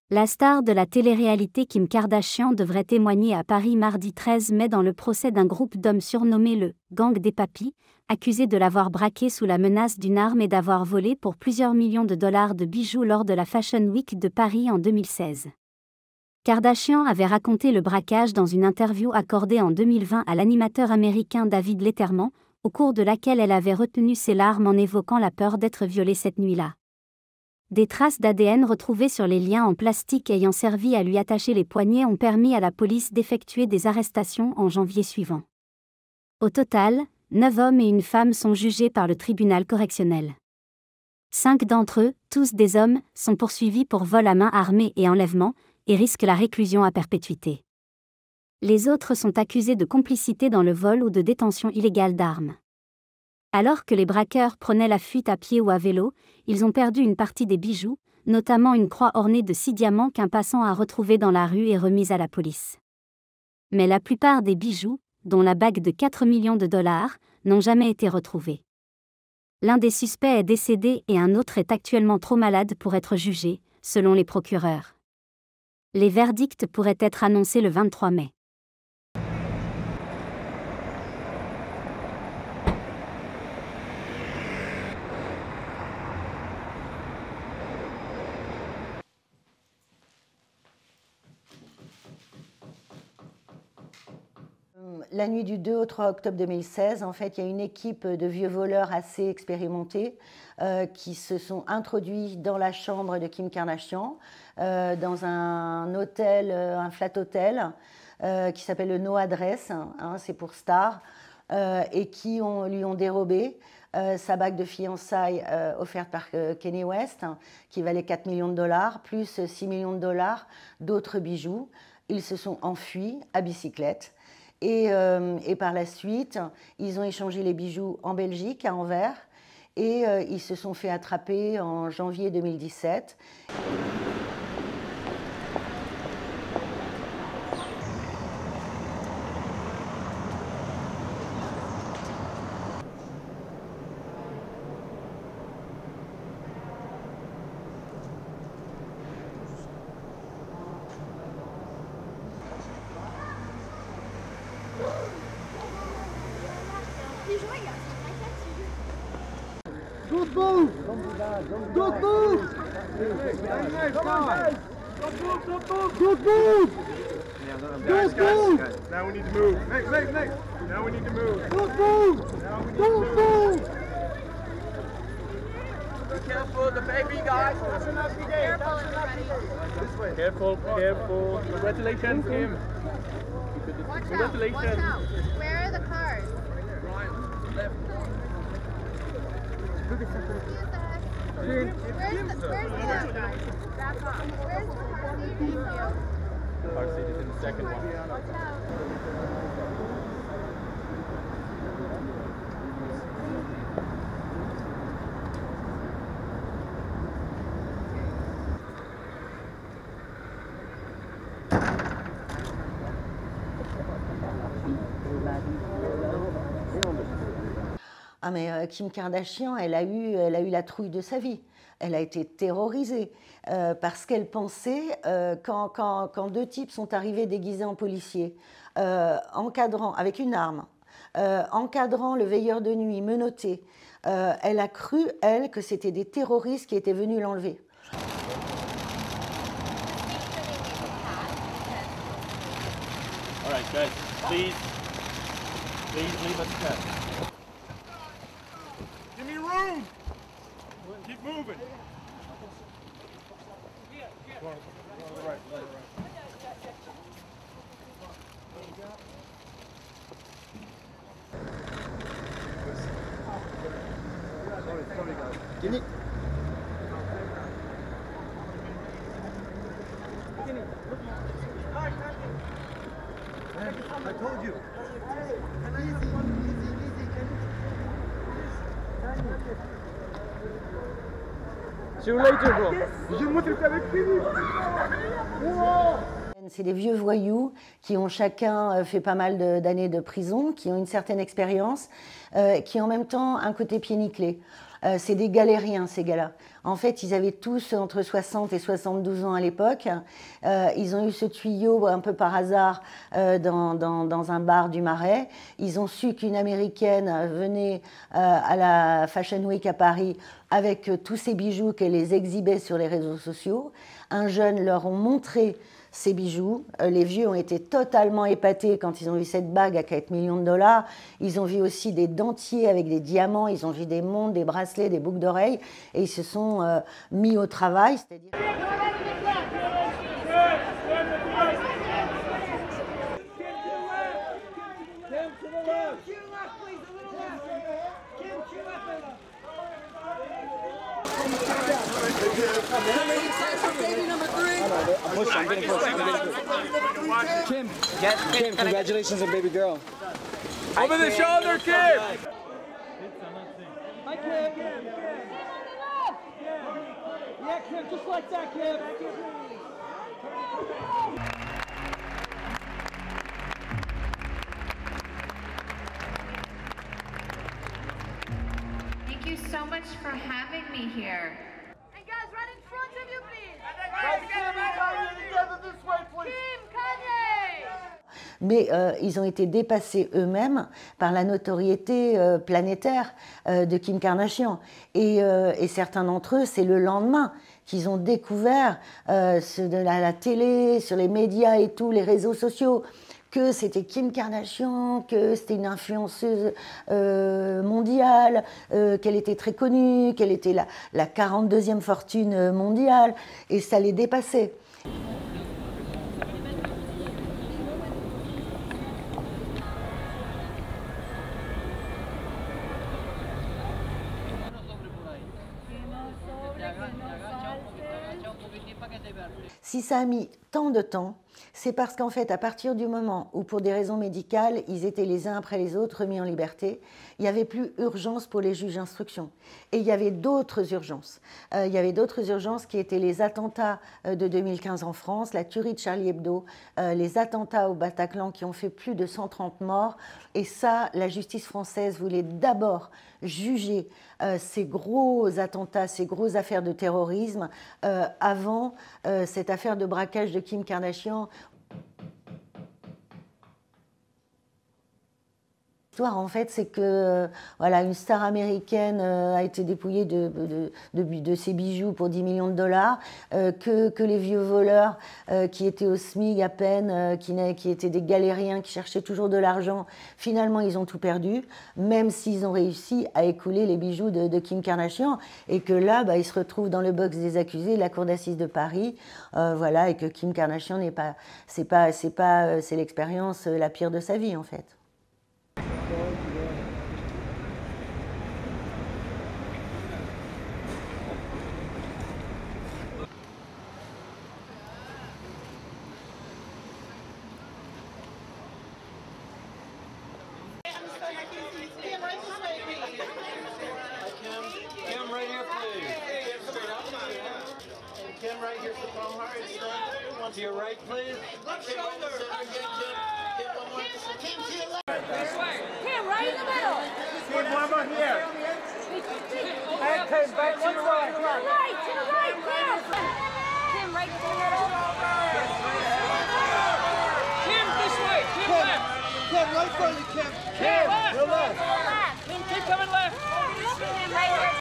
La star de la télé-réalité Kim Kardashian devrait témoigner à Paris mardi 13 mai dans le procès d'un groupe d'hommes surnommé le « Gang des Papys », accusé de l'avoir braqué sous la menace d'une arme et d'avoir volé pour plusieurs millions de dollars de bijoux lors de la Fashion Week de Paris en 2016. Kardashian avait raconté le braquage dans une interview accordée en 2020 à l'animateur américain David Letterman, au cours de laquelle elle avait retenu ses larmes en évoquant la peur d'être violée cette nuit-là. Des traces d'ADN retrouvées sur les liens en plastique ayant servi à lui attacher les poignets ont permis à la police d'effectuer des arrestations en janvier suivant. Au total, 9 hommes et une femme sont jugés par le tribunal correctionnel. 5 d'entre eux, tous des hommes, sont poursuivis pour vol à main armée et enlèvement, et risquent la réclusion à perpétuité. Les autres sont accusés de complicité dans le vol ou de détention illégale d'armes. Alors que les braqueurs prenaient la fuite à pied ou à vélo, ils ont perdu une partie des bijoux, notamment une croix ornée de 6 diamants qu'un passant a retrouvée dans la rue et remise à la police. Mais la plupart des bijoux, dont la bague de 4 millions de dollars, n'ont jamais été retrouvés. L'un des suspects est décédé et un autre est actuellement trop malade pour être jugé, selon les procureurs. Les verdicts pourraient être annoncés le 23 mai. La nuit du 2 au 3 octobre 2016, en fait, il y a une équipe de vieux voleurs assez expérimentés qui se sont introduits dans la chambre de Kim Kardashian, dans un hôtel, un flat hôtel, qui s'appelle le No Address, hein, c'est pour Star, et qui lui ont dérobé sa bague de fiançailles offerte par Kanye West, qui valait 4 millions de dollars, plus 6 millions de dollars d'autres bijoux. Ils se sont enfuis à bicyclette. Et par la suite, ils ont échangé les bijoux en Belgique, à Anvers, et ils se sont fait attraper en janvier 2017. Good move! Good move! Good move! Good move! Now we need to move. Next. Now we need to move. Good move! Good move! Be careful, the baby guys. Careful. Congratulations, Kim. Congratulations. Where are the cars? Left. Where's the Car seat is in the second one. Ah mais Kim Kardashian, elle a eu la trouille de sa vie. Elle a été terrorisée parce qu'elle pensait, quand deux types sont arrivés déguisés en policiers, encadrant avec une arme, encadrant le veilleur de nuit, menotté, elle a cru, elle, que c'était des terroristes qui étaient venus l'enlever. All right, guys, please leave us cut. Give me room. Keep moving. Go on to the right. Sorry, guys. Kenny. I told you. See you later, bro. C'est des vieux voyous qui ont chacun fait pas mal d'années de prison, qui ont une certaine expérience, qui ont en même temps un côté pied nickelé. C'est des galériens, ces gars-là. En fait, ils avaient tous entre 60 et 72 ans à l'époque. Ils ont eu ce tuyau un peu par hasard dans un bar du Marais. Ils ont su qu'une Américaine venait à la Fashion Week à Paris avec tous ces bijoux qu'elle les exhibait sur les réseaux sociaux. Un jeune leur a montré ces bijoux. Les vieux ont été totalement épatés quand ils ont vu cette bague à 4 millions de dollars. Ils ont vu aussi des dentiers avec des diamants, ils ont vu des montres, des bracelets, des boucles d'oreilles, et ils se sont mis au travail. C'est-à-dire... Kim, congratulations on baby girl. Over the shoulder, Kim! Hi, Kim. Yeah, Kim, just like that, Kim. Thank you so much for having me here. Hey guys, right in front of you, please. Kim, Kanye. Mais ils ont été dépassés eux-mêmes par la notoriété planétaire de Kim Kardashian. Et certains d'entre eux, c'est le lendemain qu'ils ont découvert de la télé, sur les médias et tous les réseaux sociaux, que c'était Kim Kardashian, que c'était une influenceuse mondiale, qu'elle était très connue, qu'elle était la 42e fortune mondiale, et ça les dépassait. Si ça a mis tant de temps, c'est parce qu'en fait, à partir du moment où, pour des raisons médicales, ils étaient les uns après les autres remis en liberté, il n'y avait plus urgence pour les juges d'instruction. Et il y avait d'autres urgences. Il y avait d'autres urgences qui étaient les attentats de 2015 en France, la tuerie de Charlie Hebdo, les attentats au Bataclan qui ont fait plus de 130 morts. Et ça, la justice française voulait d'abord juger ces gros attentats, ces grosses affaires de terrorisme avant cette affaire de braquage de Kim Kardashian. L'histoire, en fait, c'est que voilà, une star américaine a été dépouillée de ses bijoux pour 10 millions de dollars, que les vieux voleurs qui étaient au SMIC à peine, qui étaient des galériens, qui cherchaient toujours de l'argent, finalement, ils ont tout perdu, même s'ils ont réussi à écouler les bijoux de Kim Kardashian, et que là, ils se retrouvent dans le box des accusés de la cour d'assises de Paris, voilà, et que Kim Kardashian c'est l'expérience la pire de sa vie, en fait. Kim right here, please. Kim right here for Tom Hardy. To your right, please. Left shoulder. Kim, right in the middle. Kim, one more here. And Kim, back to the right. To the right, Kim. Kim, right to the middle. Kim, this way. Kim, left. Kim, right front of you, Kim. Kim, Left. your left. Left. Keep coming left.